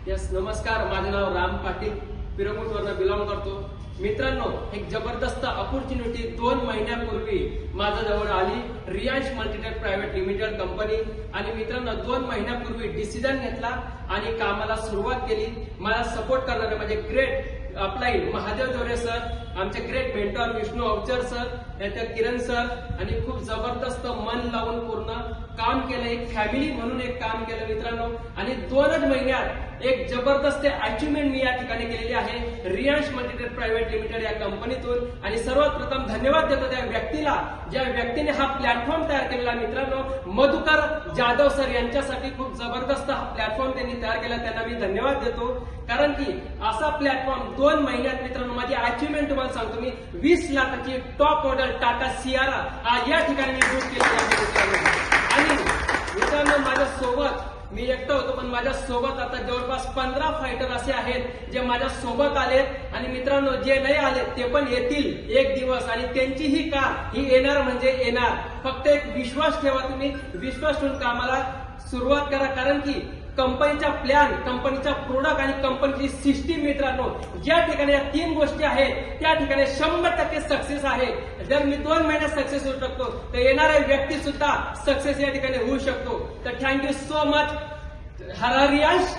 Yes नमस्कार, माझे नाव Ram Patil, पिरमुटवरनं belong करतो. मित्रांनो, एक जबरदस्त अपॉर्च्युनिटी 2 महिन्यापूर्वी माझ्या जवळ आली. Riyansh Multitech private limited company. आणि मित्रांनो, 2 महिन्यापूर्वी डिसिजन घेतला आणि कामाला सुरुवात केली. मला सपोर्ट करणारे माझे ग्रेट अपलाईन महादेव जोरे सर, आमचे ग्रेट मेंटॉर विष्णू अवचर सर, नंतर किरण सर, आणि खूप जबरदस्त मन लावून पूर्ण काम केलं. एक फॅमिली म्हणून एक काम केलं मित्रांनो. आणि 2च महिन्यात एक जबरदस्त अचिव्हमेंट मी या ठिकाणी केलेली आहे रियांश मल्टीटेक प्रायव्हेट लिमिटेड या कंपनीतून. आणि सर्वात प्रथम धन्यवाद देतो त्या व्यक्तीला, ज्या व्यक्तीने हा प्लॅटफॉर्म तयार केलेला मित्रांनो. मधुकर जाधव सर यांच्यासाठी खूप जबरदस्त हा प्लॅटफॉर्म त्यांनी तयार केला, त्यांना मी धन्यवाद देतो. कारण की असा प्लॅटफॉर्म 2 महिन्यात मित्रांनो, माझी अचिव्हमेंट तुम्हाला सांगतो मी, 20 लाखाची टॉप मॉडेल टाटा सियारा आज या ठिकाणी मी बुक केली आहे. आणि मित्रांनो, माझ्या सोबत मी एकटा होतो, पण माझ्या सोबत आता जवळपास 15 फायटर असे आहेत जे माझ्या सोबत आलेत. आणि मित्रांनो, जे नाही आले ते पण येतील एक दिवस, आणि त्यांची ही कार ही येणार म्हणजे येणार. फक्त एक विश्वास ठेवा, तुम्ही विश्वास ठेवून कामाला सुरुवात करा. कारण की कंपनीचा प्लॅन, कंपनीचा प्रोडक्ट आणि कंपनीची सिस्टीम मित्रांनो, ज्या ठिकाणी या 3 गोष्टी आहेत त्या ठिकाणी 100% सक्सेस आहे. जर मी 2 महिन्यात सक्सेस होऊ शकतो, तर येणारा व्यक्ती सुद्धा सक्सेस या ठिकाणी होऊ शकतो. तर थँक्यू सो मच. हर हर रियांश.